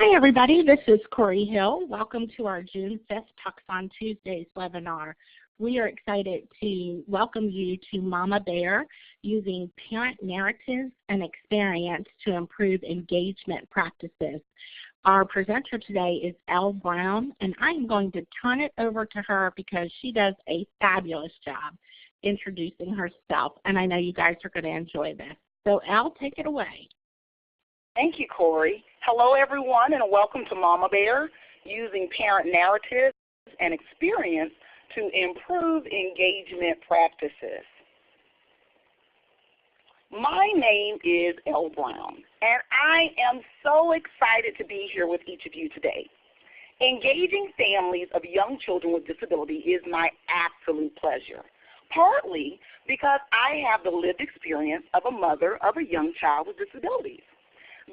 Hi, everybody. This is Corey Hill. Welcome to our June 5th Talks on Tuesdays webinar. We are excited to welcome you to Mama Bear, using parent narratives and experience to improve engagement practices. Our presenter today is Elle Brown, and I'm going to turn it over to her because she does a fabulous job introducing herself, and I know you guys are going to enjoy this. So Elle, take it away. Thank you, Corey. Hello, everyone, and welcome to Mama Bear, using parent narratives and experience to improve engagement practices. My name is Elle Brown, and I am so excited to be here with each of you today. Engaging families of young children with disability is my absolute pleasure, partly because I have the lived experience of a mother of a young child with disabilities.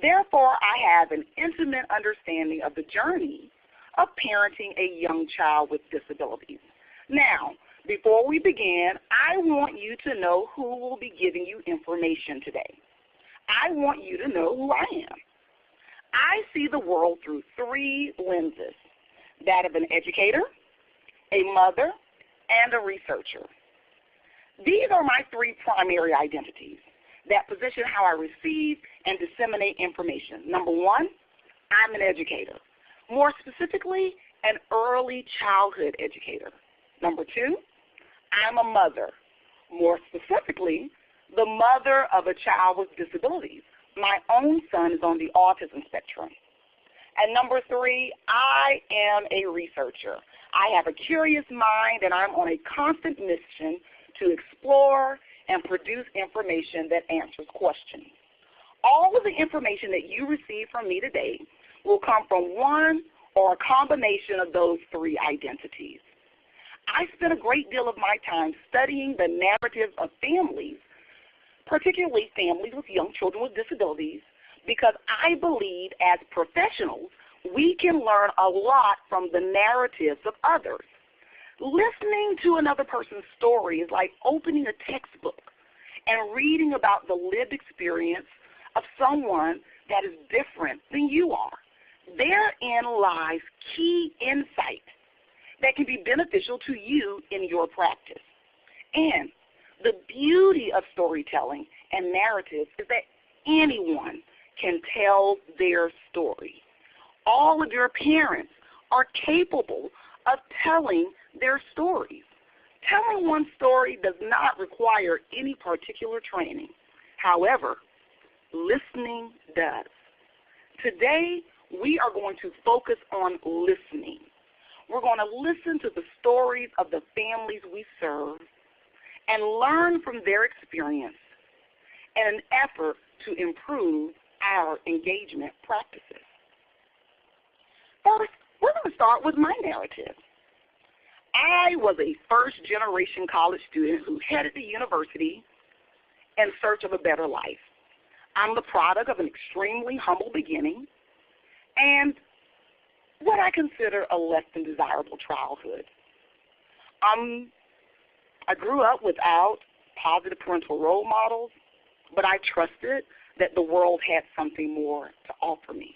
Therefore, I have an intimate understanding of the journey of parenting a young child with disabilities. Now, before we begin, I want you to know who will be giving you information today. I want you to know who I am. I see the world through three lenses: that of an educator, a mother, and a researcher. These are my three primary identities that position how I receive and disseminate information. Number one, I'm an educator. More specifically, an early childhood educator. Number two, I'm a mother. More specifically, the mother of a child with disabilities. My own son is on the autism spectrum. And number three, I am a researcher. I have a curious mind, and I'm on a constant mission to explore and produce information that answers questions. All of the information that you receive from me today will come from one or a combination of those three identities. I spend a great deal of my time studying the narratives of families, particularly families with young children with disabilities, because I believe as professionals we can learn a lot from the narratives of others. Listening to another person's story is like opening a textbook and reading about the lived experience of someone that is different than you are. Therein lies key insight that can be beneficial to you in your practice. And the beauty of storytelling and narratives is that anyone can tell their story. All of your parents are capable of telling their stories. Telling one story does not require any particular training. However, listening does. Today, we are going to focus on listening. We're going to listen to the stories of the families we serve and learn from their experience in an effort to improve our engagement practices. First, we're going to start with my narrative. I was a first-generation college student who headed to university in search of a better life. I'm the product of an extremely humble beginning and what I consider a less than desirable childhood. I grew up without positive parental role models, but I trusted that the world had something more to offer me.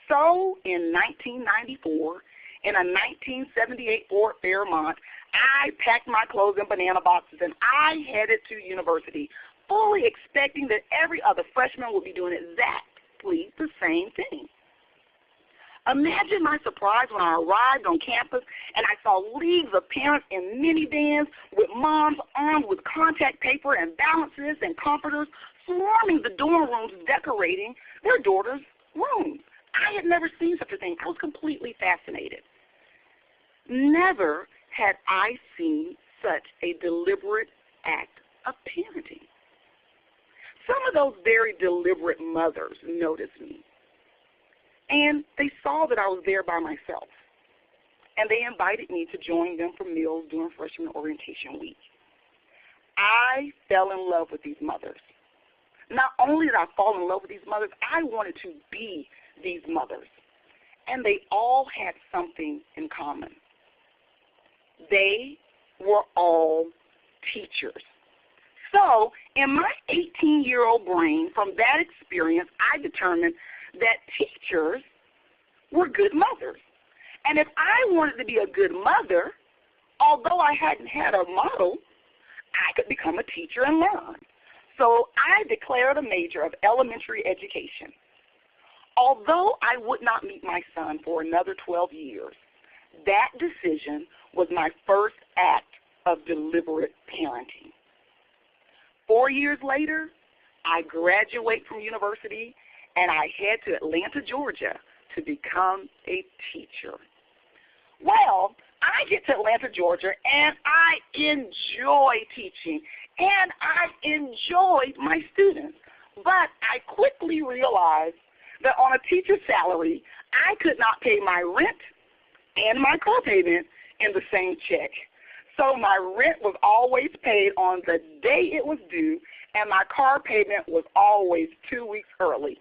So in 1994, in a 1978 Ford Fairmont, I packed my clothes in banana boxes and I headed to university, fully expecting that every other freshman would be doing exactly the same thing. Imagine my surprise when I arrived on campus and I saw leagues of parents in minivans with moms armed with contact paper and balances and comforters swarming the dorm rooms decorating their daughters' rooms. I had never seen such a thing. I was completely fascinated. Never had I seen such a deliberate act of parenting. Some of those very deliberate mothers noticed me, and they saw that I was there by myself, and they invited me to join them for meals during freshman orientation week. I fell in love with these mothers. Not only did I fall in love with these mothers, I wanted to be these mothers, and they all had something in common. They were all teachers. So in my 18-year-old brain, from that experience, I determined that teachers were good mothers. And if I wanted to be a good mother, although I hadn't had a model, I could become a teacher and learn. So I declared a major of elementary education. Although I would not meet my son for another 12 years, that decision was my first act of deliberate parenting. 4 years later, I graduate from university and I head to Atlanta, Georgia to become a teacher. Well, I get to Atlanta, Georgia, and I enjoy teaching, and I enjoyed my students. But I quickly realized that on a teacher's salary, I could not pay my rent and my car payment in the same check. So my rent was always paid on the day it was due, and my car payment was always 2 weeks early.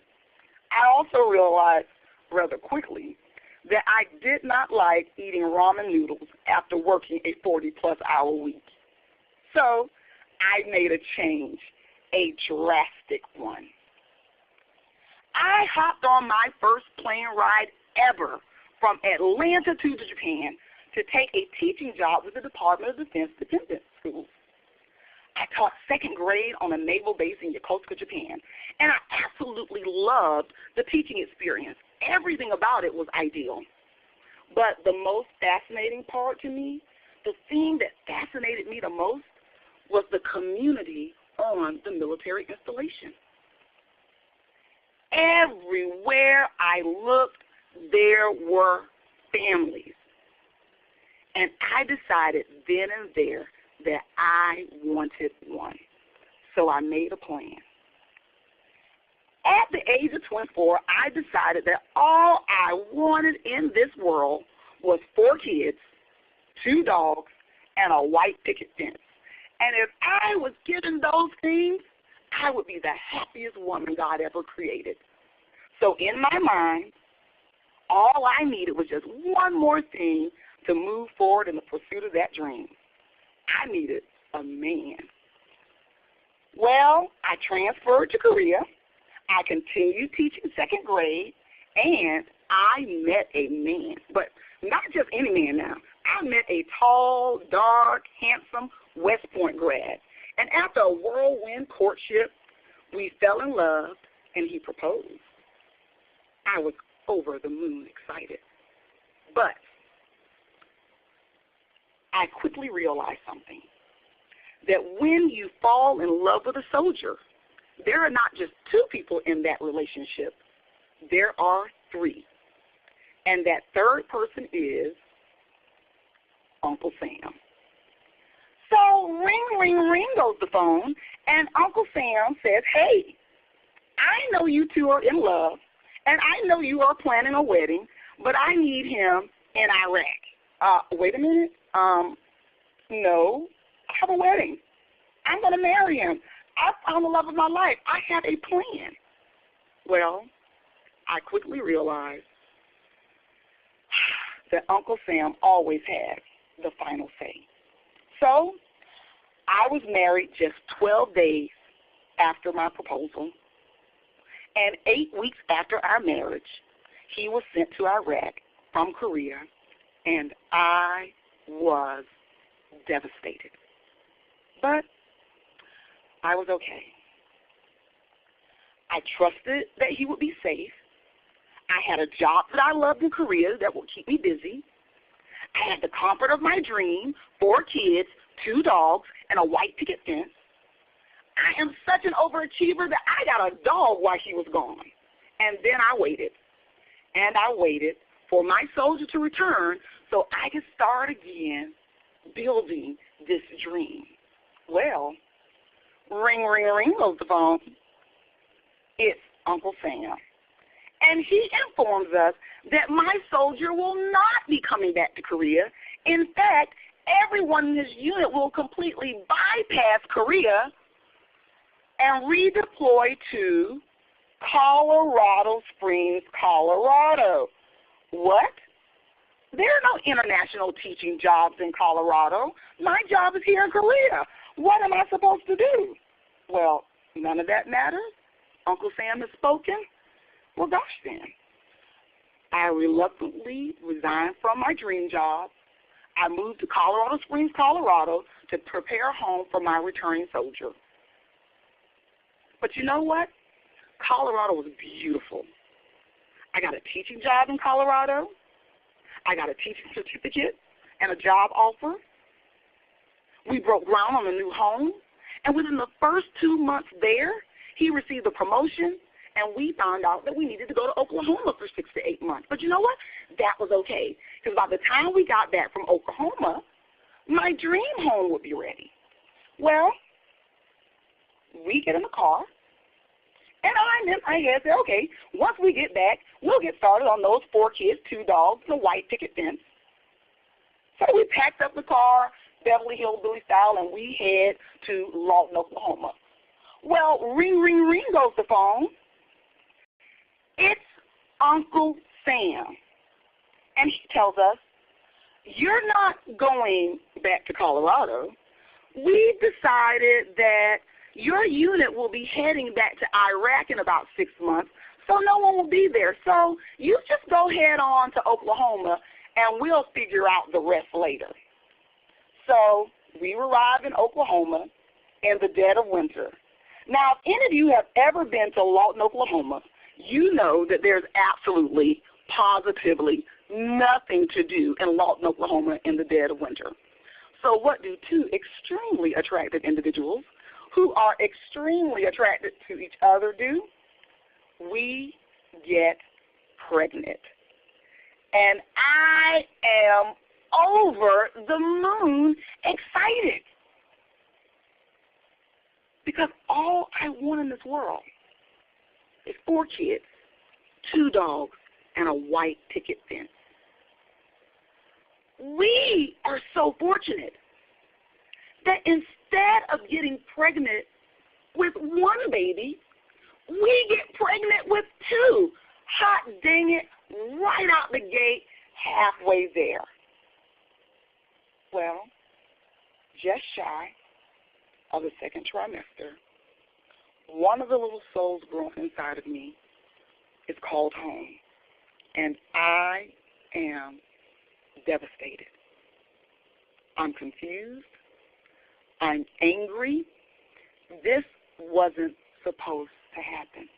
I also realized rather quickly that I did not like eating ramen noodles after working a 40-plus hour week. So I made a change, a drastic one. I hopped on my first plane ride ever from Atlanta to Japan to take a teaching job with the Department of Defense Dependent Schools. I taught second grade on a naval base in Yokosuka, Japan, and I absolutely loved the teaching experience. Everything about it was ideal. But the most fascinating part to me, the thing that fascinated me the most, was the community on the military installation. Everywhere I looked, there were families. And I decided then and there that I wanted one. So I made a plan. At the age of 24, I decided that all I wanted in this world was 4 kids, 2 dogs, and a white picket fence. And if I was given those things, I would be the happiest woman God ever created. So in my mind, all I needed was just one more thing to move forward in the pursuit of that dream. I needed a man. Well, I transferred to Korea. I continued teaching second grade, and I met a man. But not just any man now. I met a tall, dark, handsome West Point grad. And after a whirlwind courtship, we fell in love, and he proposed. I was over the moon excited. But I quickly realized something, that when you fall in love with a soldier, there are not just 2 people in that relationship. There are 3. And that third person is Uncle Sam. So ring, ring, ring goes the phone, and Uncle Sam says, hey, I know you 2 are in love, and I know you are planning a wedding, but I need him in Iraq. Wait a minute. No, I have a wedding. I'm going to marry him. I found the love of my life. I have a plan. Well, I quickly realized that Uncle Sam always had the final say. So I was married just 12 days after my proposal, and 8 weeks after our marriage, he was sent to Iraq from Korea, and I was devastated. But I was okay. I trusted that he would be safe. I had a job that I loved in Korea that would keep me busy. I had the comfort of my dream, 4 kids, 2 dogs, and a white picket fence. I am such an overachiever that I got a dog while he was gone. And then I waited. And I waited for my soldier to return so I could start again building this dream. Well, ring, ring, ring goes the phone. It's Uncle Sam. And he informs us that my soldier will not be coming back to Korea. In fact, everyone in this unit will completely bypass Korea and redeploy to Colorado Springs, Colorado. What? There are no international teaching jobs in Colorado. My job is here in Korea. What am I supposed to do? Well, none of that matters. Uncle Sam has spoken. Well, gosh then. I reluctantly resigned from my dream job. I moved to Colorado Springs, Colorado to prepare home for my returning soldier. But you know what? Colorado was beautiful. I got a teaching job in Colorado. I got a teaching certificate and a job offer. We broke ground on a new home. And within the first 2 months there, he received a promotion, and we found out that we needed to go to Oklahoma for 6 to 8 months. But you know what? That was okay, because by the time we got back from Oklahoma, my dream home would be ready. Well, we get in the car, and I had said, okay, once we get back, we'll get started on those 4 kids, 2 dogs, and a white picket fence. So we packed up the car, Beverly Hillbilly style, and we head to Lawton, Oklahoma. Well, ring, ring, ring goes the phone. It's Uncle Sam. And he tells us, you're not going back to Colorado. We decided that your unit will be heading back to Iraq in about 6 months, so no one will be there. So you just go head on to Oklahoma, and we'll figure out the rest later. So we arrived in Oklahoma in the dead of winter. Now, if any of you have ever been to Lawton, Oklahoma, you know that there's absolutely, positively nothing to do in Lawton, Oklahoma in the dead of winter. So what do 2 extremely attractive individuals who are extremely attracted to each other do? We get pregnant. And I am over the moon excited, because all I want in this world is 4 kids, 2 dogs, and a white picket fence. We are so fortunate that instead of getting pregnant with 1 baby, we get pregnant with 2. Hot dang it, right out the gate, halfway there. Well, just shy of the 2nd trimester, one of the little souls growing inside of me is called home, and I am devastated. I'm confused. I'm angry. This wasn't supposed to happen.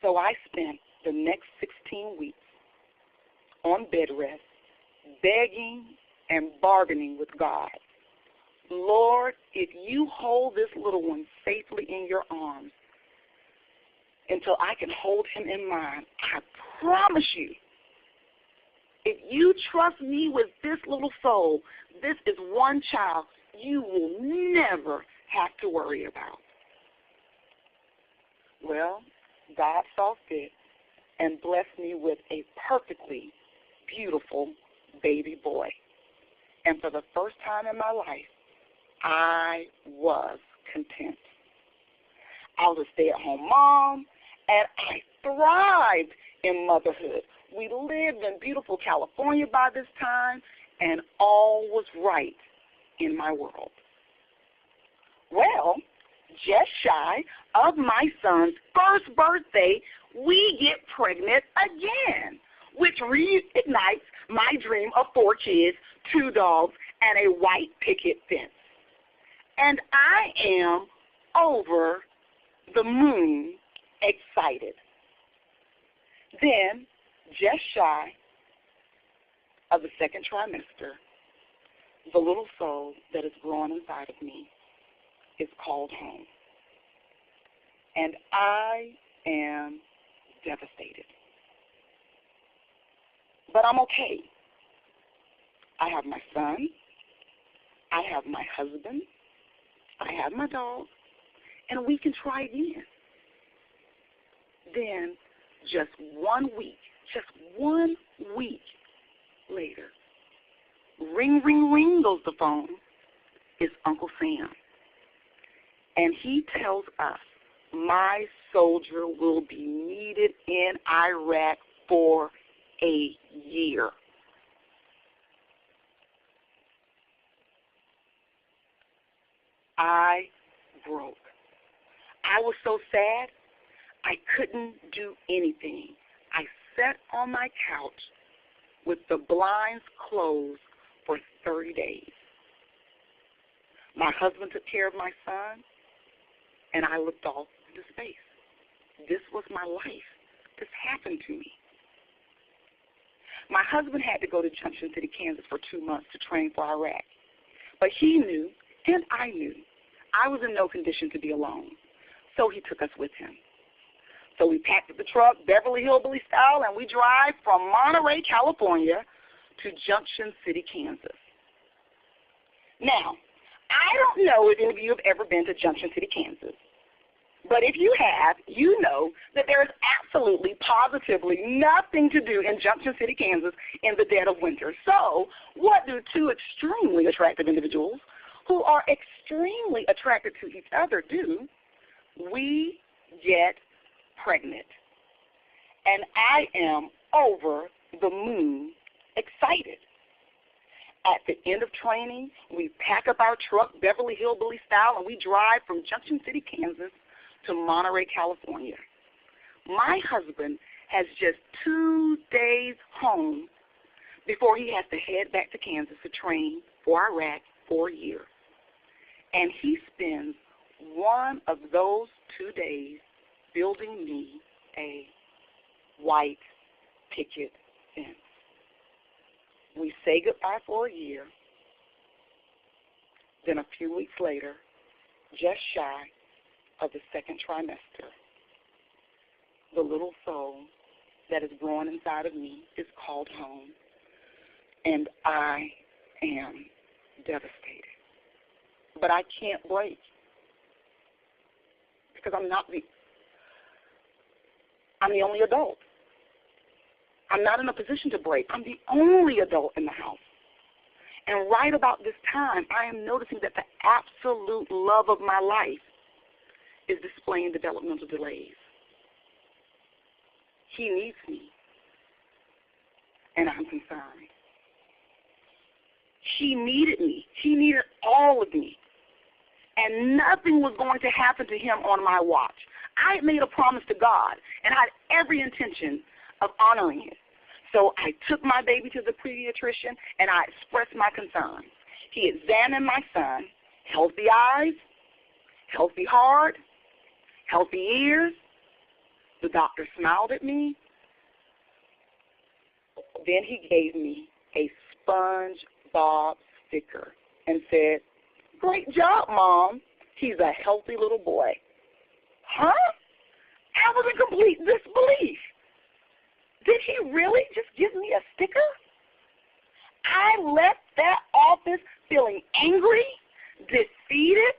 So I spent the next 16 weeks on bed rest, begging and bargaining with God. Lord, if you hold this little one safely in your arms until I can hold him in mine, I promise you, if you trust me with this little soul, this is 1 child you will never have to worry about. Well, God saw fit and blessed me with a perfectly beautiful baby boy. And for the first time in my life, I was content. I was a stay-at-home mom, and I thrived in motherhood. We lived in beautiful California by this time, and all was right in my world. Well, just shy of my son's first birthday, we get pregnant again, which reignites my dream of 4 kids, 2 dogs, and a white picket fence. And I am over the moon excited. Then, just shy of the 2nd trimester, the little soul that is growing inside of me is called home. And I am devastated. But I'm okay. I have my son. I have my husband. I have my dog. And we can try again. Then, just 1 week later, ring, ring, ring goes the phone. It's Uncle Sam. And he tells us my soldier will be needed in Iraq for a year. I broke. I was so sad, I couldn't do anything. I sat on my couch with the blinds closed for 30 days. My husband took care of my son, and I looked off into space. This was my life. This happened to me. My husband had to go to Junction City, Kansas for 2 months to train for Iraq. But he knew, and I knew, I was in no condition to be alone. So he took us with him. So we packed up the truck, Beverly Hillbilly style, and we drive from Noria, California to Junction City, Kansas. Now, I don't know if any of you have ever been to Junction City, Kansas. But if you have, you know that there is absolutely, positively nothing to do in Junction City, Kansas in the dead of winter. So what do two extremely attractive individuals who are extremely attracted to each other do? We get pregnant. And I am over the moon excited. At the end of training, we pack up our truck, Beverly Hillbilly style, and we drive from Junction City, Kansas to Noria, California. My husband has just 2 days home before he has to head back to Kansas to train for Iraq for a year. And he spends one of those 2 days building me a white picket fence. We say goodbye for a year. Then a few weeks later, just shy of the second trimester, the little soul that is growing inside of me is called home, and I am devastated. But I can't break because I'm the only adult. I'm not in a position to break. I'm the only adult in the house. And right about this time, I am noticing that the absolute love of my life is displaying developmental delays. He needs me, and I'm concerned. He needed me. He needed all of me. And nothing was going to happen to him on my watch. I had made a promise to God, and I had every intention of honoring it. So I took my baby to the pediatrician, and I expressed my concerns. He examined my son, healthy eyes, healthy heart, healthy ears. The doctor smiled at me. Then he gave me a SpongeBob sticker and said, "Great job, Mom. He's a healthy little boy." Huh? I was in complete disbelief. Did he really just give me a sticker? I left that office feeling angry, defeated,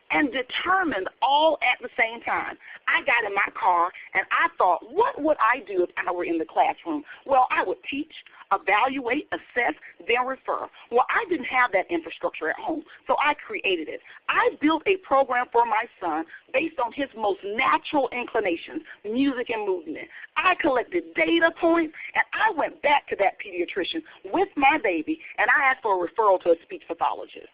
and determined all at the same time. I got in my car and I thought, what would I do if I were in the classroom? Well, I would teach, evaluate, assess, then refer. Well, I didn't have that infrastructure at home, so I created it. I built a program for my son based on his most natural inclinations, music and movement. I collected data points, and I went back to that pediatrician with my baby, and I asked for a referral to a speech pathologist.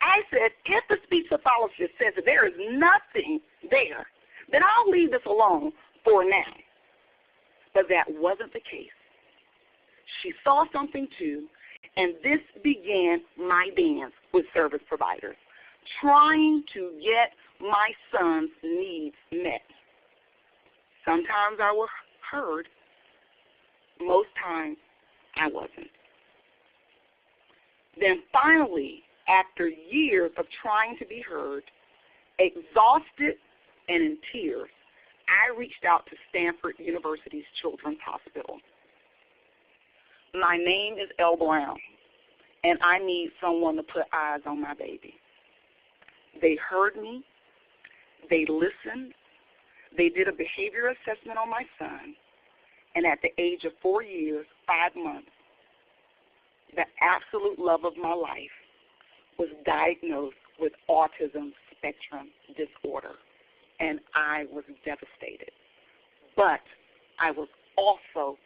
I said, if the speech pathologist says that there is nothing there, then I'll leave this alone for now. But that wasn't the case. She saw something too, and this began my dance with service providers, trying to get my son's needs met. Sometimes I was heard. Most times I wasn't. Then finally, after years of trying to be heard, exhausted and in tears, I reached out to Stanford University's Children's Hospital. My name is Elle Brown, and I need someone to put eyes on my baby. They heard me. They listened. They did a behavior assessment on my son, and at the age of 4 years, 5 months, the absolute love of my life was diagnosed with autism spectrum disorder, and I was devastated. But I was also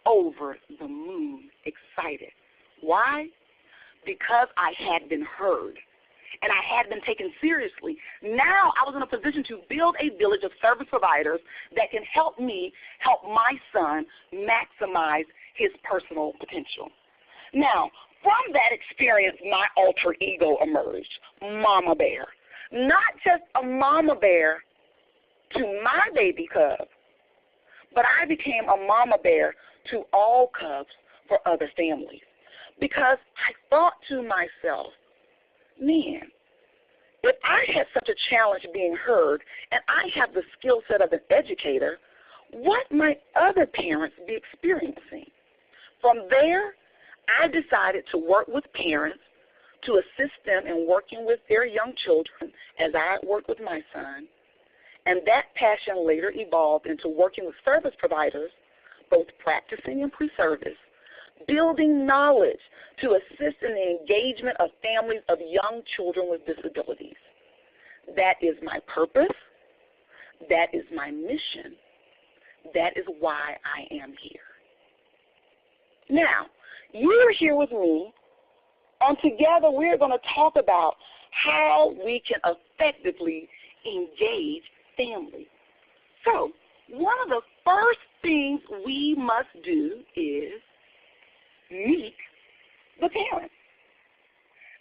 over the moon excited. Why? Because I had been heard. and I had been taken seriously. Now I was in a position to build a village of service providers that can help me help my son maximize his personal potential. Now, from that experience, my alter ego emerged, Mama Bear. Not just a mama bear to my baby cub, but I became a mama bear to all cubs for other families. Because I thought to myself, man, if I had such a challenge being heard and I have the skill set of an educator, what might other parents be experiencing? From there, I decided to work with parents to assist them in working with their young children as I worked with my son. And that passion later evolved into working with service providers, both practicing and pre-service, building knowledge to assist in the engagement of families of young children with disabilities. That is my purpose. That is my mission. That is why I am here. Now, you're here with me, and together we're going to talk about how we can effectively engage families. So, one of the first things we must do is meet the parents.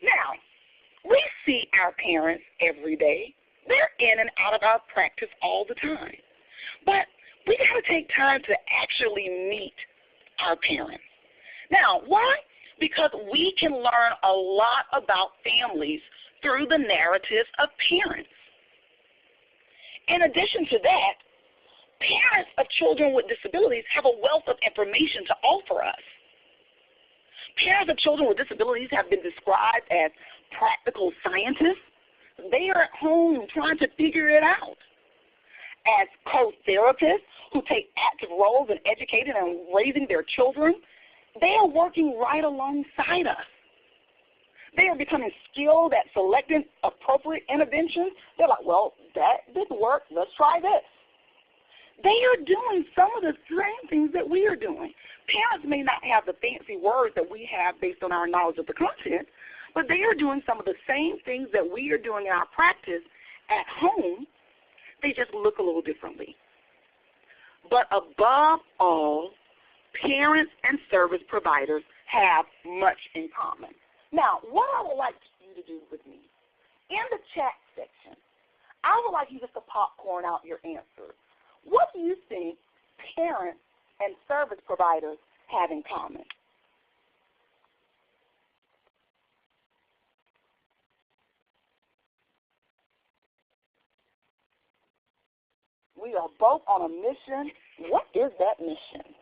Now, we see our parents every day. They're in and out of our practice all the time. But we got to take time to actually meet our parents. Now, why? Because we can learn a lot about families through the narratives of parents. In addition to that, parents of children with disabilities have a wealth of information to offer us. Parents of children with disabilities have been described as practical scientists. They are at home trying to figure it out. As co-therapists who take active roles in educating and raising their children, they are working right alongside us. They are becoming skilled at selecting appropriate interventions. They're like, well, that didn't work. Let's try this. They are doing some of the same things that we are doing. Parents may not have the fancy words that we have based on our knowledge of the content, but they are doing some of the same things that we are doing in our practice at home. They just look a little differently. But above all, parents and service providers have much in common. Now, what I would like you to do with me, in the chat section, I would like you just to popcorn out your answers. What do you think parents and service providers have in common? We are both on a mission. What is that mission?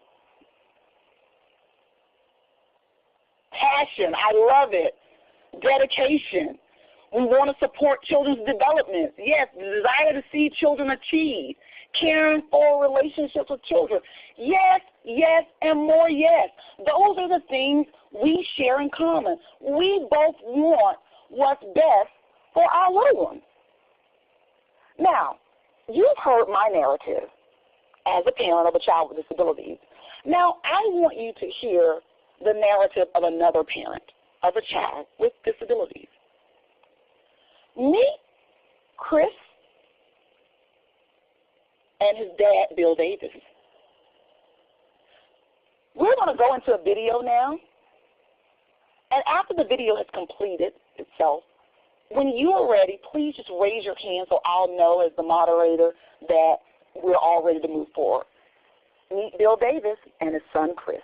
Passion, I love it. Dedication. We want to support children's development. Yes, the desire to see children achieve. Caring for relationships with children. Yes, yes, and more yes. Those are the things we share in common. We both want what's best for our little ones. Now, you've heard my narrative as a parent of a child with disabilities. Now, I want you to hear the narrative of another parent of a child with disabilities. Meet Chris and his dad, Bill Davis. We're going to go into a video now, and after the video has completed itself, when you are ready, please just raise your hand so I'll know as the moderator that we're all ready to move forward. Meet Bill Davis and his son, Chris.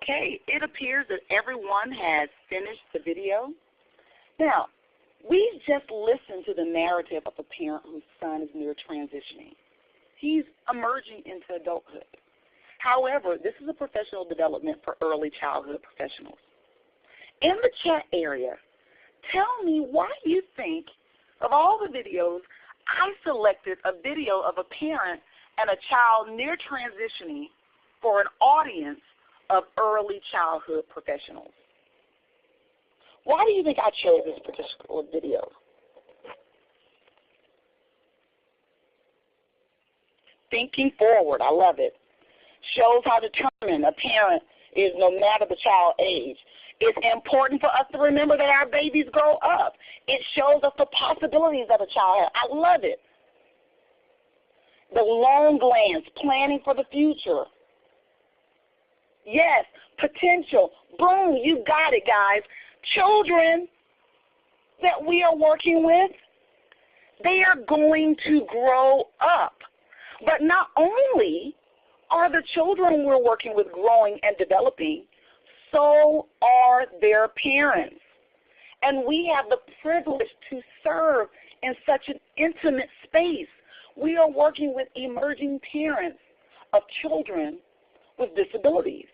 Okay, it appears that everyone has finished the video. Now, we just listened to the narrative of a parent whose son is near transitioning. He's emerging into adulthood. However, this is a professional development for early childhood professionals. In the chat area, tell me why you think of all the videos, I selected a video of a parent and a child near transitioning for an audience of early childhood professionals. Why do you think I chose this particular video? Thinking forward, I love it. Shows how determined a parent is no matter the child's age. It's important for us to remember that our babies grow up. It shows us the possibilities that a child has. I love it. The long glance, planning for the future. Yes, potential. Boom, you got it, guys. Children that we are working with, they are going to grow up. But not only are the children we're working with growing and developing, so are their parents. And we have the privilege to serve in such an intimate space. We are working with emerging parents of children with disabilities.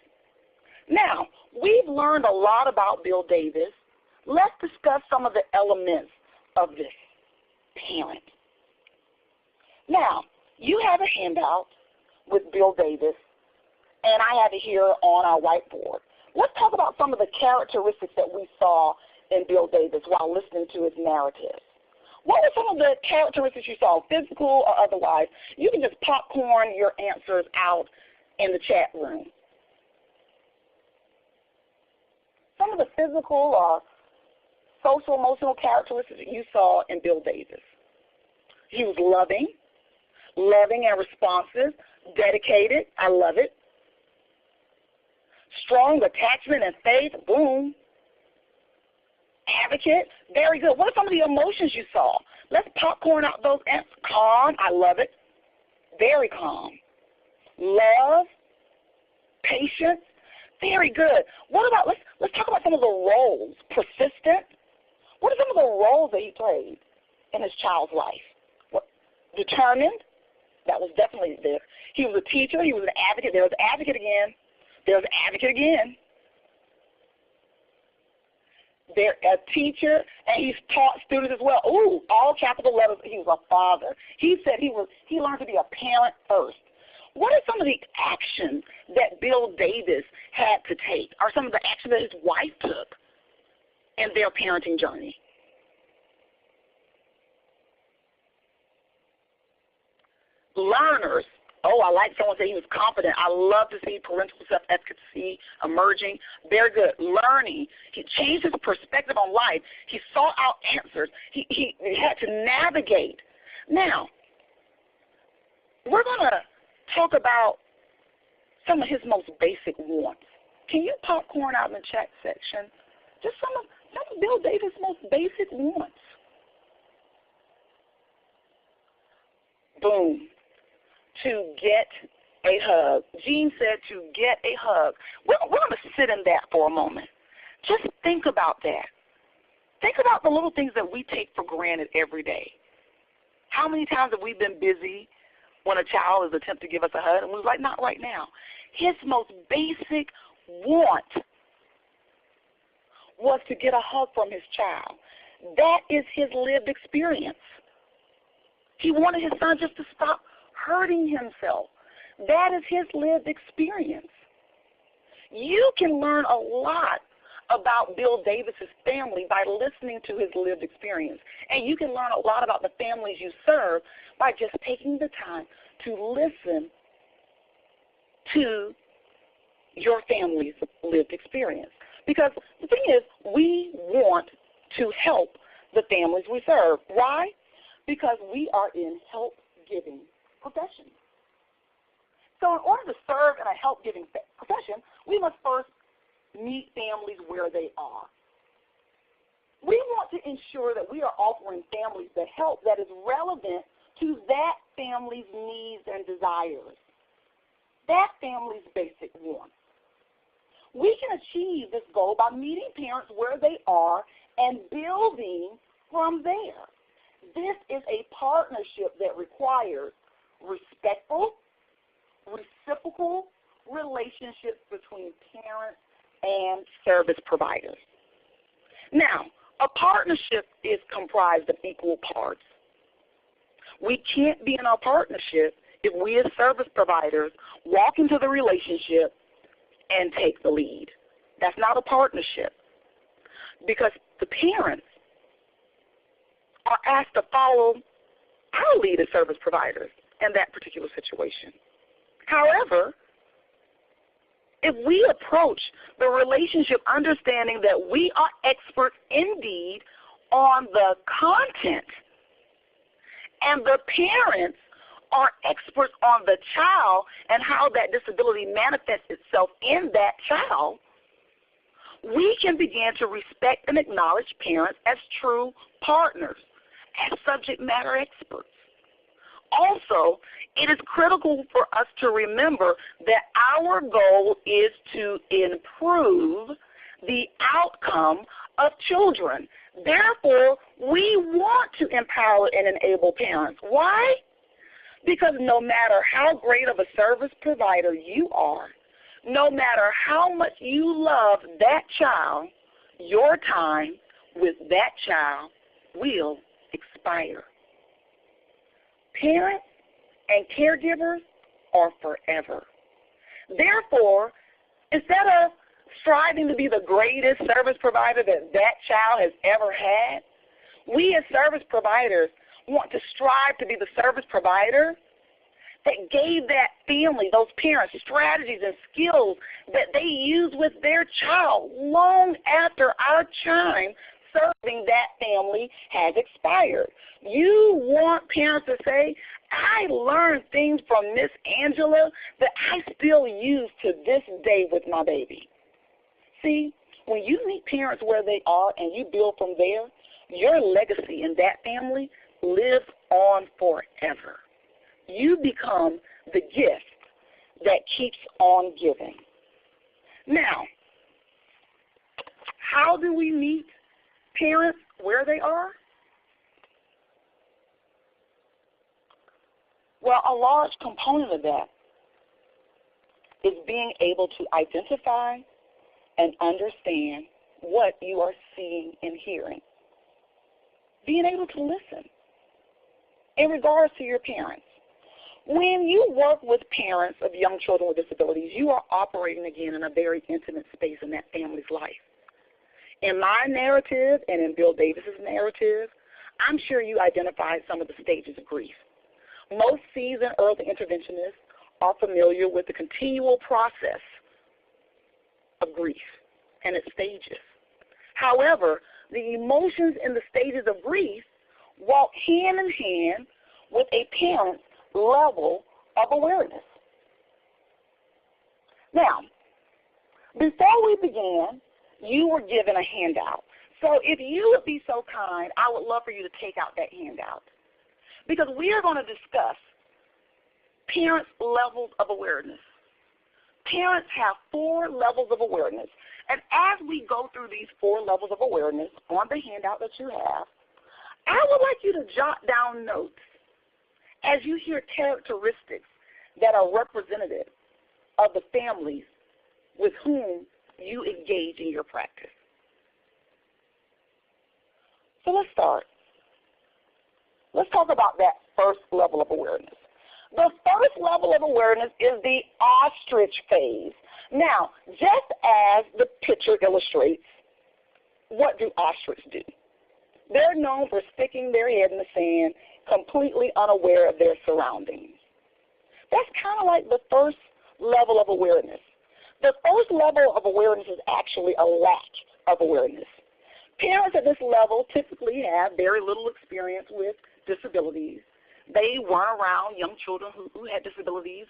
Now, we've learned a lot about Bill Davis. Let's discuss some of the elements of this parent. Now, you have a handout with Bill Davis, and I have it here on our whiteboard. Let's talk about some of the characteristics that we saw in Bill Davis while listening to his narrative. What were some of the characteristics you saw, physical or otherwise? You can just popcorn your answers out in the chat room. Some of the physical or social emotional characteristics that you saw in Bill Davis. He was loving and responsive, dedicated, I love it. Strong attachment and faith, boom. Advocate, very good. What are some of the emotions you saw? Let's popcorn out those answers. Calm, I love it. Very calm. Love, patience, very good. What about, let's talk about some of the roles. Persistent. What are some of the roles that he played in his child's life? What? Determined, that was definitely there. He was a teacher, he was an advocate. There was advocate again. There's advocate again. They're a teacher, and he's taught students as well. Ooh, all capital letters. He was a father. He said he learned to be a parent first. What are some of the actions that Bill Davis had to take, or some of the actions that his wife took in their parenting journey? Learners. Oh, I like someone said he was confident. I love to see parental self-efficacy emerging. Very good. Learning. He changed his perspective on life. He sought out answers. He had to navigate. Now, we're going to talk about some of his most basic wants. Can you popcorn out in the chat section? Just some of Bill Davis' most basic wants. Boom. To get a hug. Jean said to get a hug. We're going to sit in that for a moment. Just think about that. Think about the little things that we take for granted every day. How many times have we been busy when a child has attempted to give us a hug and we was like, not right now. His most basic want was to get a hug from his child. That is his lived experience. He wanted his son just to stop hurting himself. That is his lived experience. You can learn a lot about Bill Davis's family by listening to his lived experience. And you can learn a lot about the families you serve by just taking the time to listen to your family's lived experience. Because the thing is, we want to help the families we serve. Why? Because we are in help-giving profession. So in order to serve in a help-giving profession, we must first meet families where they are. We want to ensure that we are offering families the help that is relevant to that family's needs and desires, that family's basic wants. We can achieve this goal by meeting parents where they are and building from there. This is a partnership that requires respectful, reciprocal relationships between parents and service providers. Now, a partnership is comprised of equal parts. We can't be in a partnership if we as service providers walk into the relationship and take the lead. That's not a partnership, because the parents are asked to follow our lead as service providers in that particular situation. However, if we approach the relationship understanding that we are experts indeed on the content, and the parents are experts on the child and how that disability manifests itself in that child, we can begin to respect and acknowledge parents as true partners, as subject matter experts. Also, it is critical for us to remember that our goal is to improve the outcome of children. Therefore, we want to empower and enable parents. Why? Because no matter how great of a service provider you are, no matter how much you love that child, your time with that child will expire. Parents and caregivers are forever. Therefore, instead of striving to be the greatest service provider that that child has ever had, we as service providers want to strive to be the service provider that gave that family, those parents, strategies and skills that they use with their child long after our time serving that family has expired. You want parents to say, I learned things from Miss Angela that I still use to this day with my baby. See, when you meet parents where they are and you build from there, your legacy in that family lives on forever. You become the gift that keeps on giving. Now, how do we meet parents where they are? Well, a large component of that is being able to identify and understand what you are seeing and hearing. Being able to listen in regards to your parents. When you work with parents of young children with disabilities, you are operating again in a very intimate space in that family's life. In my narrative and in Bill Davis's narrative, I'm sure you identified some of the stages of grief. Most seasoned early interventionists are familiar with the continual process of grief and its stages. However, the emotions in the stages of grief walk hand in hand with a parent's level of awareness. Now, before we began, you were given a handout. So if you would be so kind, I would love for you to take out that handout, because we are going to discuss parents' levels of awareness. Parents have 4 levels of awareness. And as we go through these 4 levels of awareness on the handout that you have, I would like you to jot down notes as you hear characteristics that are representative of the families with whom you engage in your practice. So let's start. Let's talk about that first level of awareness. The first level of awareness is the ostrich phase. Now, just as the picture illustrates, what do ostriches do? They're known for sticking their head in the sand, completely unaware of their surroundings. That's kind of like the first level of awareness. The first level of awareness is actually a lack of awareness. Parents at this level typically have very little experience with disabilities. They weren't around young children who had disabilities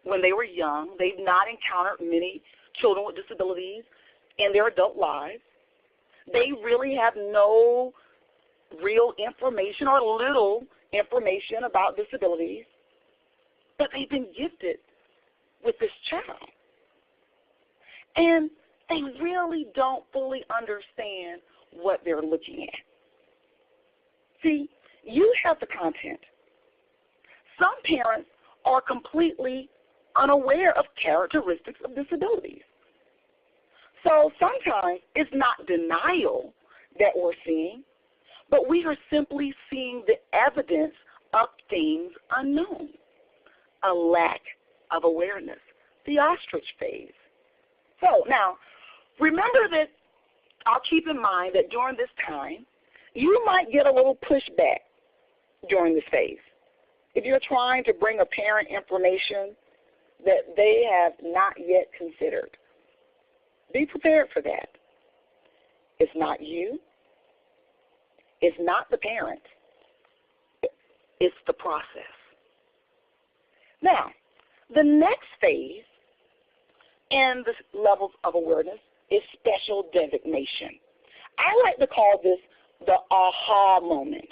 when they were young. They've not encountered many children with disabilities in their adult lives. They really have no real information or little information about disabilities, but they've been gifted with this child. And they really don't fully understand what they're looking at. See, you have the content. Some parents are completely unaware of characteristics of disabilities. So sometimes it's not denial that we're seeing, but we are simply seeing the evidence of things unknown, a lack of awareness, the ostrich phase. So now, remember that I'll keep in mind that during this time, you might get a little pushback during this phase. If you're trying to bring a parent information that they have not yet considered, be prepared for that. It's not you. It's not the parent. It's the process. Now, the next phase in the levels of awareness is special designation. I like to call this the aha moment.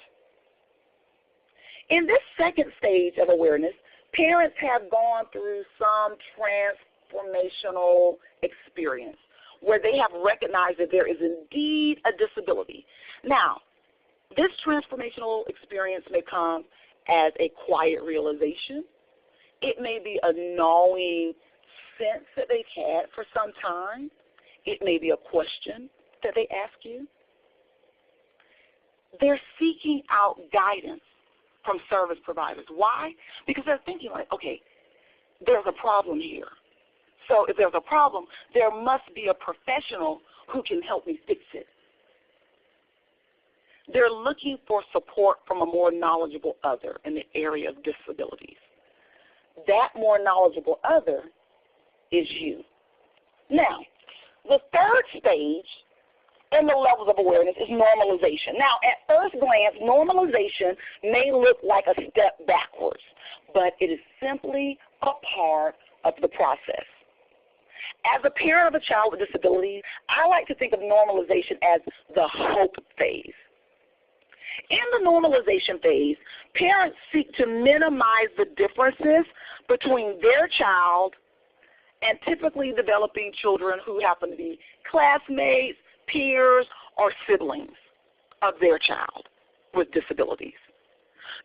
In this second stage of awareness, parents have gone through some transformational experience where they have recognized that there is indeed a disability. Now, this transformational experience may come as a quiet realization. It may be a gnawing sense that they've had for some time. It may be a question that they ask you. They're seeking out guidance from service providers. Why? Because they're thinking like, okay, there's a problem here. So if there's a problem, there must be a professional who can help me fix it. They're looking for support from a more knowledgeable other in the area of disabilities. That more knowledgeable other is you. Now, the third stage in the levels of awareness is normalization. Now, at first glance, normalization may look like a step backwards, but it is simply a part of the process. As a parent of a child with disabilities, I like to think of normalization as the hope phase. In the normalization phase, parents seek to minimize the differences between their child and typically developing children who happen to be classmates, peers, or siblings of their child with disabilities.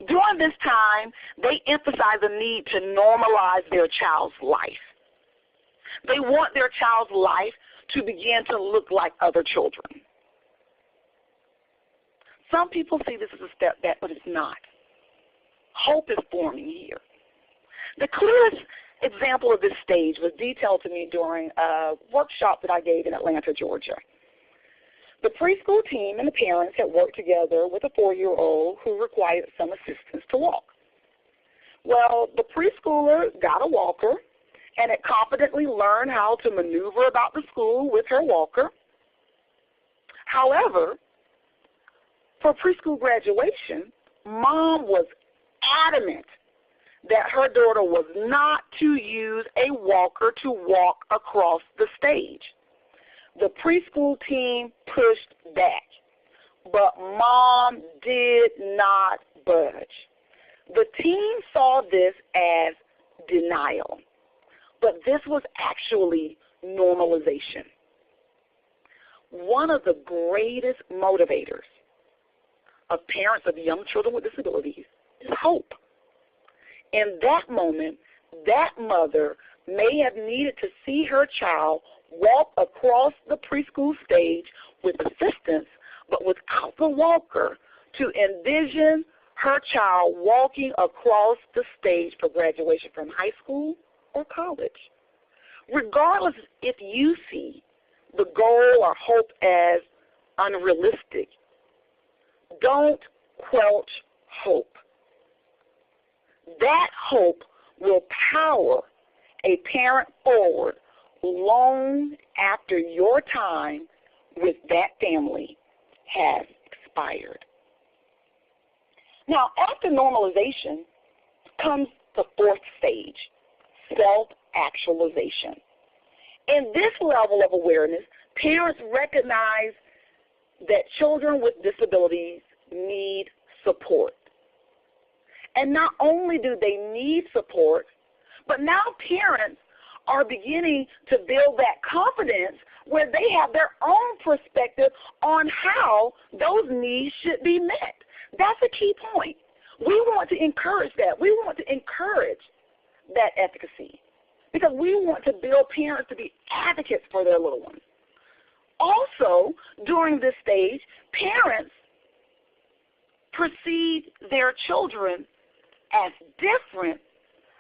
During this time, they emphasize the need to normalize their child's life. They want their child's life to begin to look like other children. Some people see this as a step back, but it's not. Hope is forming here. The clearest example of this stage was detailed to me during a workshop that I gave in Atlanta, Georgia. The preschool team and the parents had worked together with a 4-year-old who required some assistance to walk. Well, the preschooler got a walker and had confidently learned how to maneuver about the school with her walker. However, for preschool graduation, Mom was adamant that her daughter was not to use a walker to walk across the stage. The preschool team pushed back, but Mom did not budge. The team saw this as denial, but this was actually normalization. One of the greatest motivators of parents of young children with disabilities is hope. In that moment, that mother may have needed to see her child walk across the preschool stage with assistance, but without the walker, to envision her child walking across the stage for graduation from high school or college. Regardless if you see the goal or hope as unrealistic, don't quelch hope. That hope will power a parent forward long after your time with that family has expired. Now, after normalization comes the fourth stage, self-actualization. In this level of awareness, parents recognize that children with disabilities need support. And not only do they need support, but now parents are beginning to build that confidence where they have their own perspective on how those needs should be met. That's a key point. We want to encourage that. We want to encourage that efficacy because we want to build parents to be advocates for their little ones. Also, during this stage, parents perceive their children as different.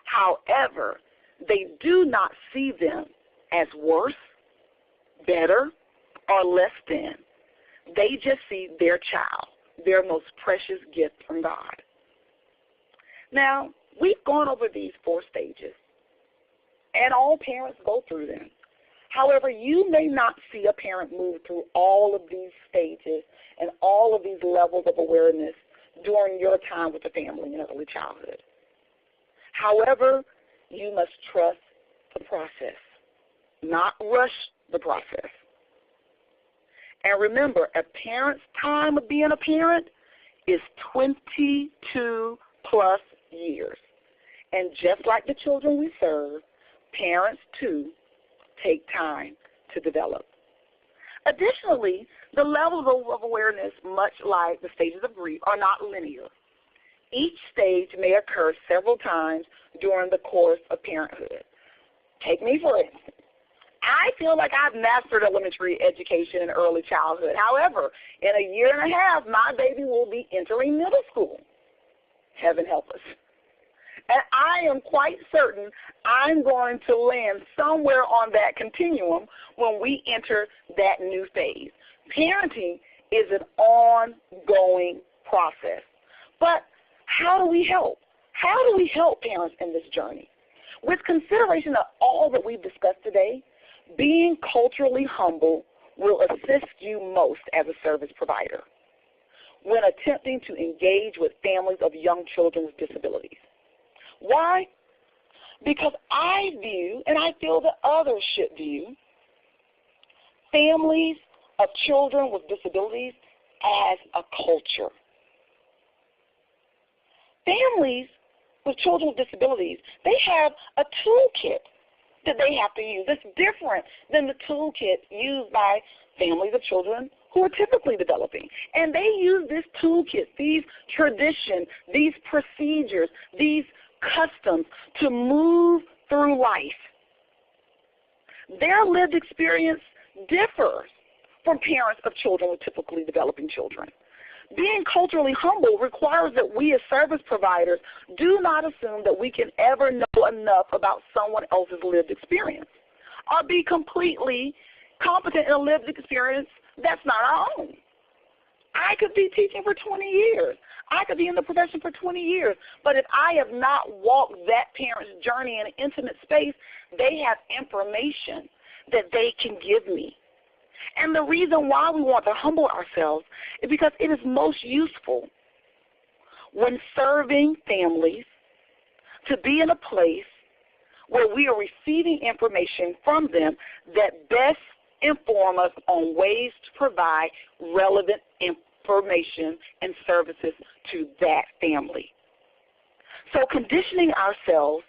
However, they do not see them as worse, better, or less than. They just see their child, their most precious gift from God. Now, we've gone over these 4 stages, and all parents go through them. However, you may not see a parent move through all of these stages and all of these levels of awareness during your time with the family in early childhood. However, you must trust the process, not rush the process. And remember, a parent's time of being a parent is 22 plus years. And just like the children we serve, parents too take time to develop. Additionally, the levels of awareness, much like the stages of grief, are not linear. Each stage may occur several times during the course of parenthood. Take me for instance. I feel like I've mastered elementary education in early childhood. However, in a year and a half, my baby will be entering middle school. Heaven help us. And I am quite certain I'm going to land somewhere on that continuum when we enter that new phase. Parenting is an ongoing process. But how do we help? How do we help parents in this journey? With consideration of all that we've discussed today, being culturally humble will assist you most as a service provider when attempting to engage with families of young children with disabilities. Why? Because I view, and I feel that others should view, families of children with disabilities as a culture. Families with children with disabilities, they have a toolkit that they have to use. It's different than the toolkit used by families of children who are typically developing. And they use this toolkit, these traditions, these procedures, these customs to move through life. Their lived experience differs from parents of children with typically developing children. Being culturally humble requires that we as service providers do not assume that we can ever know enough about someone else's lived experience or be completely competent in a lived experience that's not our own. I could be teaching for 20 years. I could be in the profession for 20 years, but if I have not walked that parent's journey in an intimate space, they have information that they can give me. And the reason why we want to humble ourselves is because it is most useful when serving families to be in a place where we are receiving information from them that best inform us on ways to provide relevant information and services to that family. So conditioning ourselves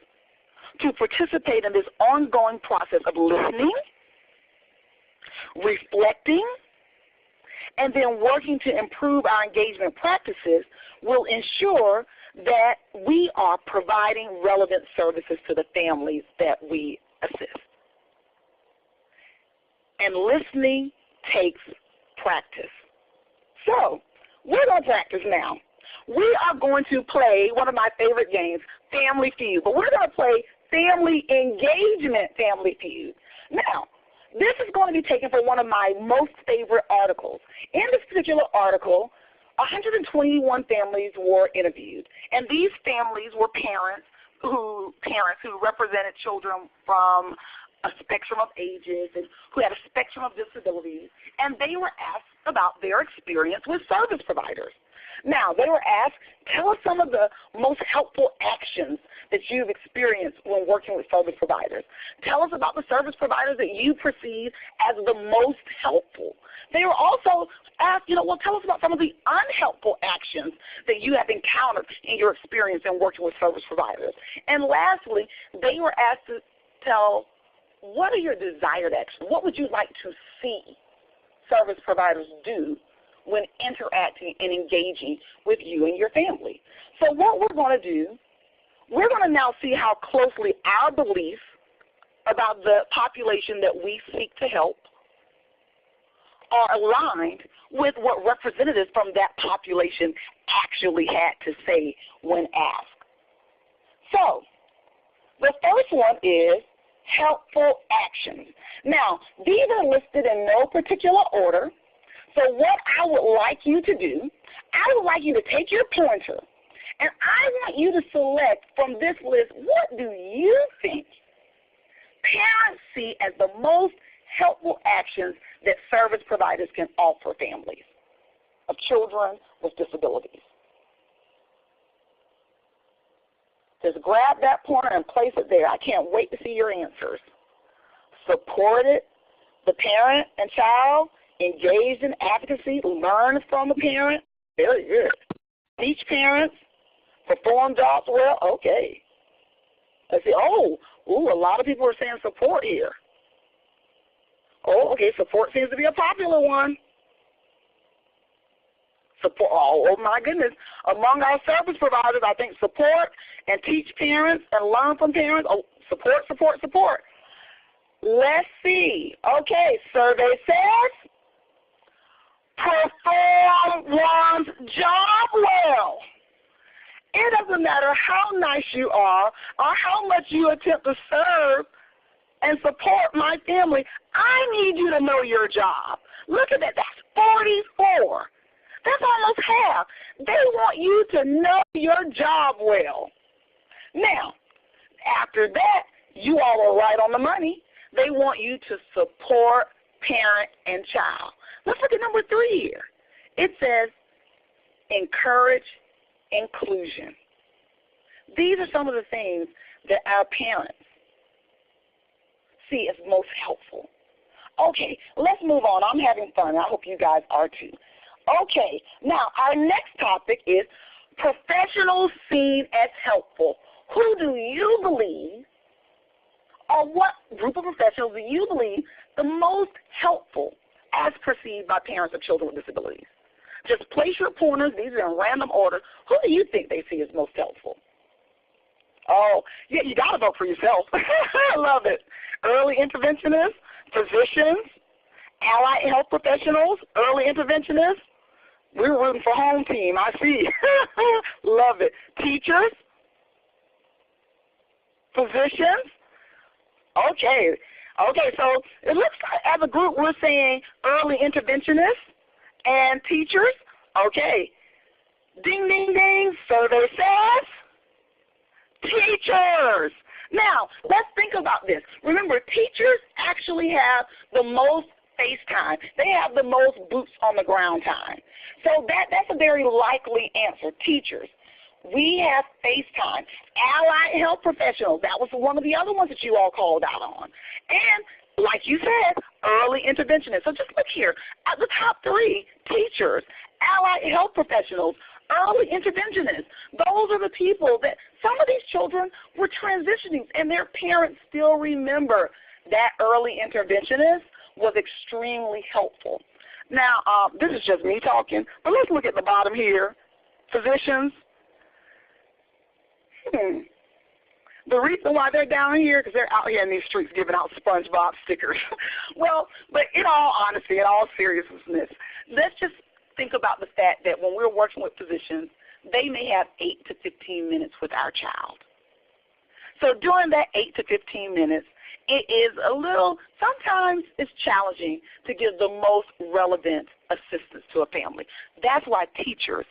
to participate in this ongoing process of listening, reflecting, and then working to improve our engagement practices will ensure that we are providing relevant services to the families that we assist. And listening takes practice. So we're going to practice now. We are going to play one of my favorite games, Family Feud, but we're going to play Family Engagement Family Feud. Now, this is going to be taken from one of my most favorite articles. In this particular article, 121 families were interviewed, and these families were parents who represented children from a spectrum of ages and who had a spectrum of disabilities, and they were asked about their experience with service providers. Now, they were asked, tell us some of the most helpful actions that you've experienced when working with service providers. Tell us about the service providers that you perceive as the most helpful. They were also asked, tell us about some of the unhelpful actions that you have encountered in your experience in working with service providers. And lastly, they were asked to tell what are your desired actions? What would you like to see service providers do when interacting and engaging with you and your family? So what we're going to do, we're going to now see how closely our beliefs about the population that we seek to help are aligned with what representatives from that population actually had to say when asked. So the first one is helpful actions. Now, these are listed in no particular order. So what I would like you to do, I would like you to take your pointer, and I want you to select from this list, what do you think parents see as the most helpful actions that service providers can offer families of children with disabilities? Just grab that pointer and place it there. I can't wait to see your answers. Support it, the parent and child, engaged in advocacy, learn from the parent. Very good. Teach parents, perform jobs well. Okay. Let's see. A lot of people are saying support here. Oh, okay, support seems to be a popular one. Support, oh my goodness. Among our service providers, I think support and teach parents and learn from parents. Oh, support, support, support. Let's see. Okay, survey says perform one's job well. It doesn't matter how nice you are or how much you attempt to serve and support my family. I need you to know your job. Look at that. That's 44. That's almost half. They want you to know your job well. Now, after that, you all are right on the money. They want you to support parent and child. Let's look at number 3 here. It says encourage inclusion. These are some of the things that our parents see as most helpful. Okay, let's move on. I'm having fun. I hope you guys are too. Okay, now our next topic is professionals seen as helpful. Who do you believe, or what group of professionals do you believe the most helpful as perceived by parents of children with disabilities? Just place your pointers. These are in random order. Who do you think they see as most helpful? Oh, yeah, you got to vote for yourself. I love it. Early interventionists, physicians, allied health professionals, early interventionists. We're rooting for home team. I see. Love it. Teachers, physicians. Okay. Okay, so it looks like as a group we're saying early interventionists and teachers. Okay. Ding, ding, ding. Survey says teachers. Now, let's think about this. Remember, teachers actually have the most face time. They have the most boots on the ground time. So that's a very likely answer, teachers. We have face time. Allied health professionals, that was one of the other ones that you all called out on. And like you said, early interventionists. So just look here. At the top 3, teachers, allied health professionals, early interventionists. Those are the people that some of these children were transitioning, and their parents still remember that early interventionist was extremely helpful. Now, this is just me talking, but let's look at the bottom here. Physicians. The reason why they're down here, because they're out here in these streets giving out SpongeBob stickers. Well, but in all honesty, in all seriousness, let's just think about the fact that when we're working with physicians, they may have 8 to 15 minutes with our child. So during that 8 to 15 minutes, it is a little, sometimes it's challenging to give the most relevant assistance to a family. That's why teachers,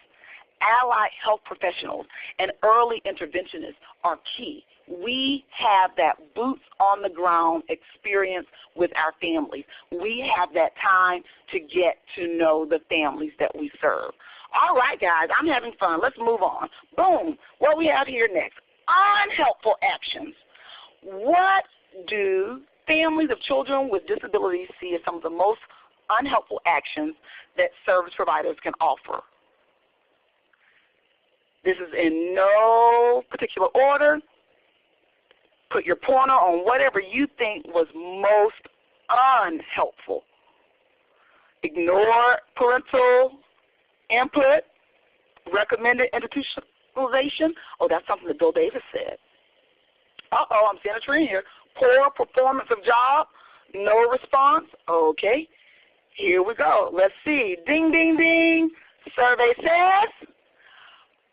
allied health professionals, and early interventionists are key. We have that boots on the ground experience with our families. We have that time to get to know the families that we serve. All right, guys, I'm having fun. Let's move on. Boom. What we have here next? Unhelpful actions. What do families of children with disabilities see as some of the most unhelpful actions that service providers can offer? This is in no particular order. Put your pointer on whatever you think was most unhelpful. Ignore parental input, recommended institutionalization. Oh, that's something that Bill Davis said. Uh-oh, I'm seeing a trend here. Poor performance of job, no response. Okay, here we go. Let's see. Ding, ding, ding. Survey says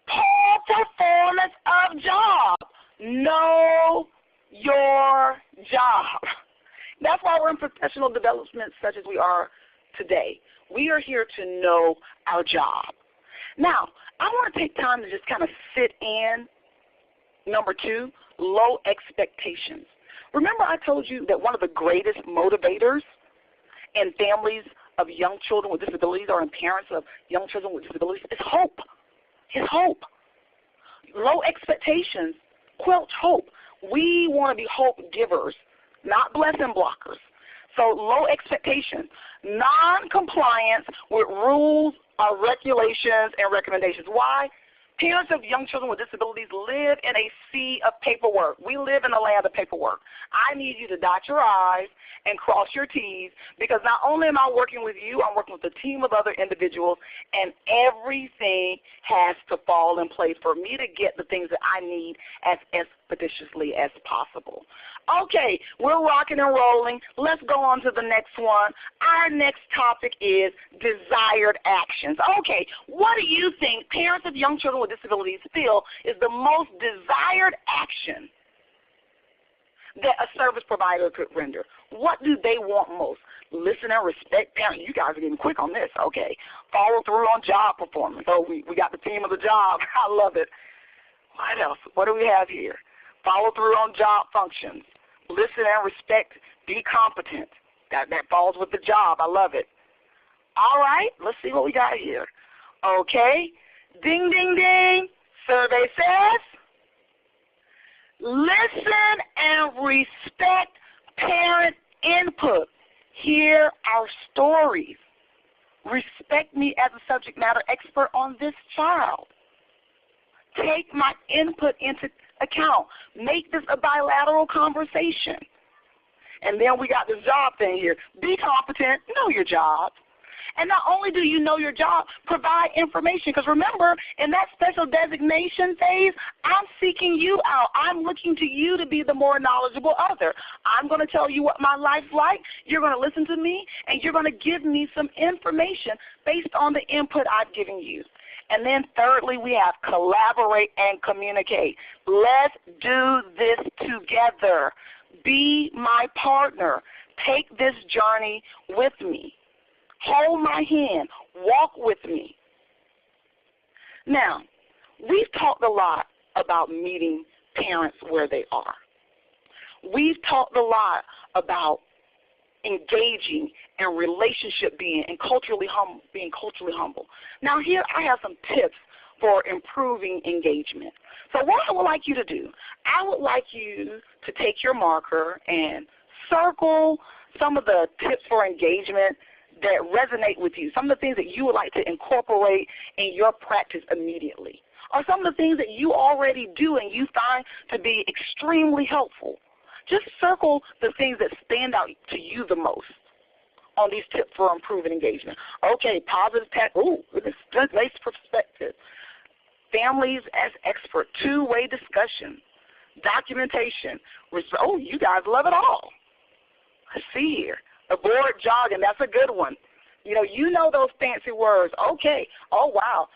poor performance of job. Know your job. That's why we're in professional development such as we are today. We are here to know our job. Now, I want to take time to just kind of sit in, number 2, low expectations. Remember I told you that one of the greatest motivators in families of young children with disabilities or in parents of young children with disabilities is hope. It's hope. Low expectations quench hope. We want to be hope givers, not blessing blockers. So low expectations, non-compliance with rules or regulations and recommendations. Why? Parents of young children with disabilities live in a sea of paperwork. We live in a land of paperwork. I need you to dot your I's and cross your T's, because not only am I working with you, I'm working with a team of other individuals, and everything has to fall in place for me to get the things that I need as expeditiously as possible. Okay, we're rocking and rolling. Let's go on to the next one. Our next topic is desired actions. Okay, what do you think parents of young children with disabilities feel is the most desired action that a service provider could render? What do they want most? Listen and respect parents. You guys are getting quick on this. Okay. Follow through on job performance. Oh, we got the team of the job. I love it. What else? What do we have here? Follow through on job functions. Listen and respect. Be competent. That falls with the job. I love it. All right. Let's see what we got here. Okay. Ding, ding, ding. Survey says, listen and respect parent input. Hear our stories. Respect me as a subject matter expert on this child. Take my input into account. Make this a bilateral conversation. And then we got this job thing here. Be competent. Know your job. And not only do you know your job, provide information. Because remember, in that special designation phase, I'm seeking you out. I'm looking to you to be the more knowledgeable other. I'm going to tell you what my life's like. You're going to listen to me, and you're going to give me some information based on the input I've given you. And then thirdly, we have collaborate and communicate. Let's do this together. Be my partner. Take this journey with me. Hold my hand. Walk with me. Now, we've talked a lot about meeting parents where they are. We've talked a lot about engaging and relationship being culturally humble. Now here I have some tips for improving engagement. So what I would like you to do, I would like you to take your marker and circle some of the tips for engagement that resonate with you, some of the things that you would like to incorporate in your practice immediately, or some of the things that you already do and you find to be extremely helpful. Just circle the things that stand out to you the most on these tips for improving engagement. Okay, positive nice perspective. Families as expert, two-way discussion, documentation. Oh, you guys love it all. Let's see here. Avoid jogging, that's a good one. You know those fancy words. Okay, oh wow.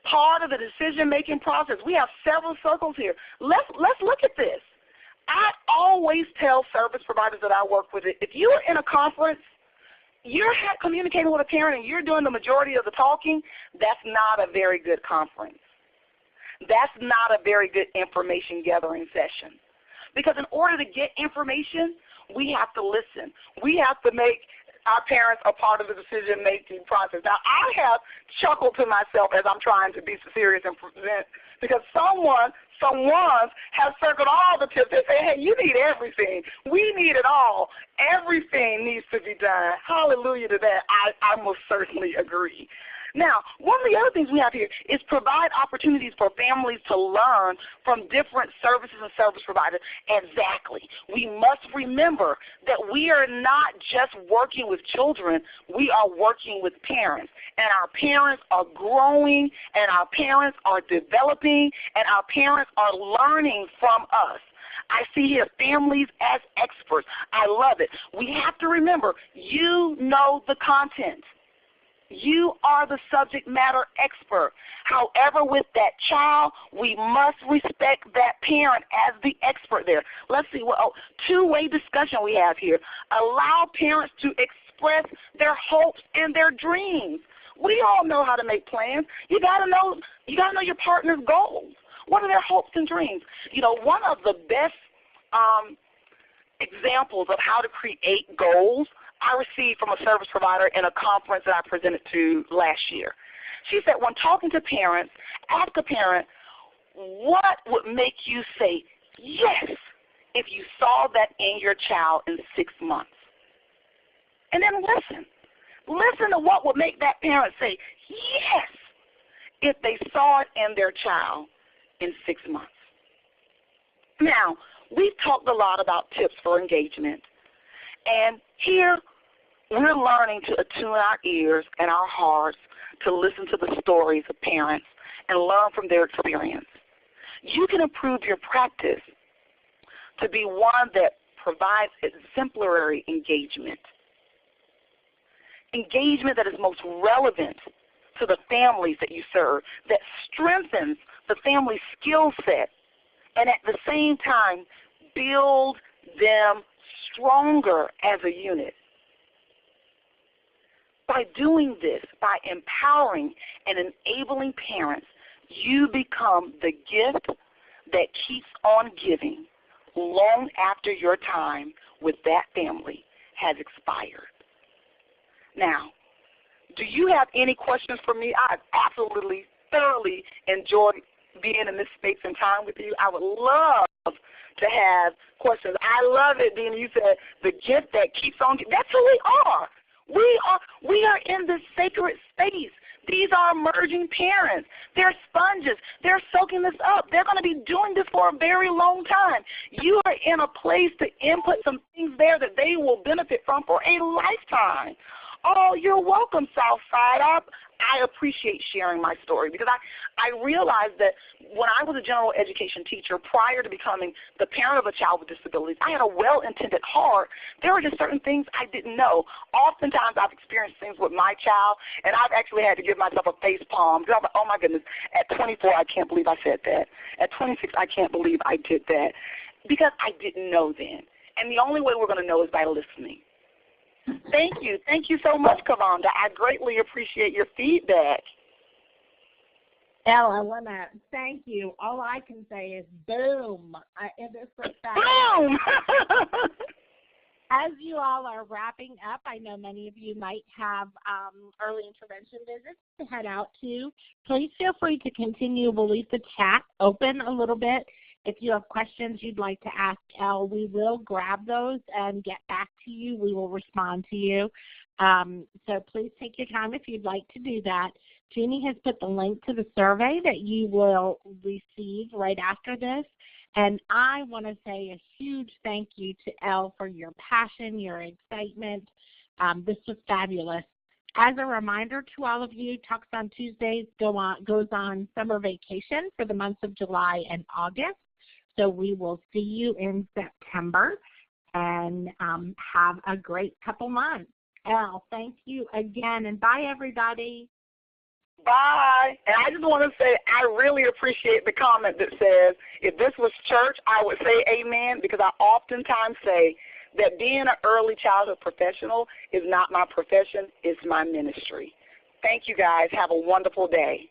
Part of the decision-making process. We have several circles here. Let's look at this. I always tell service providers that I work with, if you're in a conference, you're communicating with a parent and you're doing the majority of the talking, that's not a very good conference. That's not a very good information gathering session. Because in order to get information, we have to listen. We have to make our parents a part of the decision-making process. Now, I have chuckled to myself as I'm trying to be serious and present, because someone has circled all the tips. They say, hey, you need everything. We need it all. Everything needs to be done. Hallelujah to that. I most certainly agree. Now, one of the other things we have here is provide opportunities for families to learn from different services and service providers. Exactly. We must remember that we are not just working with children, we are working with parents. And our parents are growing, and our parents are developing, and our parents are learning from us. I see here families as experts. I love it. We have to remember, you know the content. You are the subject matter expert. However, with that child, we must respect that parent as the expert there. Let's see what two-way discussion we have here. Allow parents to express their hopes and their dreams. We all know how to make plans. You gotta know your partner's goals. What are their hopes and dreams? You know, one of the best examples of how to create goals I received from a service provider in a conference that I presented to last year. She said, when talking to parents, ask a parent, what would make you say yes if you saw that in your child in 6 months? And then listen. Listen to what would make that parent say yes if they saw it in their child in 6 months. Now, we've talked a lot about tips for engagement. And here, we're learning to attune our ears and our hearts to listen to the stories of parents and learn from their experience. You can improve your practice to be one that provides exemplary engagement. Engagement that is most relevant to the families that you serve, that strengthens the family skill set, and at the same time build them stronger as a unit. By doing this, by empowering and enabling parents, you become the gift that keeps on giving long after your time with that family has expired. Now, do you have any questions for me? I've absolutely, thoroughly enjoyed being in this space and time with you. I would love to have questions. I love it, Dina. You said the gift that keeps on giving. That's who we are. We are in this sacred space. These are emerging parents. They're sponges. They're soaking this up. They're going to be doing this for a very long time. You are in a place to input some things there that they will benefit from for a lifetime. Oh, you're welcome, Southside. I appreciate sharing my story because I realized that when I was a general education teacher prior to becoming the parent of a child with disabilities, I had a well-intended heart. There were just certain things I didn't know. Oftentimes I've experienced things with my child, and I've actually had to give myself a face palm because I was like, oh my goodness, at 24 I can't believe I said that. At 26 I can't believe I did that because I didn't know then. And the only way we're going to know is by listening. Thank you. Thank you so much, Kavonda. I greatly appreciate your feedback. Elle, I want to thank you. All I can say is boom. Boom! As you all are wrapping up, I know many of you might have early intervention visits to head out to. Please feel free to continue. We'll leave the chat open a little bit. If you have questions you'd like to ask Elle, we will grab those and get back to you. We will respond to you. So please take your time if you'd like to do that. Jeannie has put the link to the survey that you will receive right after this. And I want to say a huge thank you to Elle for your passion, your excitement. This was fabulous. As a reminder to all of you, Talks on Tuesdays goes on summer vacation for the months of July and August. So we will see you in September and have a great couple months. Elle, thank you again, and bye, everybody. Bye. And I just want to say I really appreciate the comment that says, if this was church, I would say amen, because I oftentimes say that being an early childhood professional is not my profession, it's my ministry. Thank you, guys. Have a wonderful day.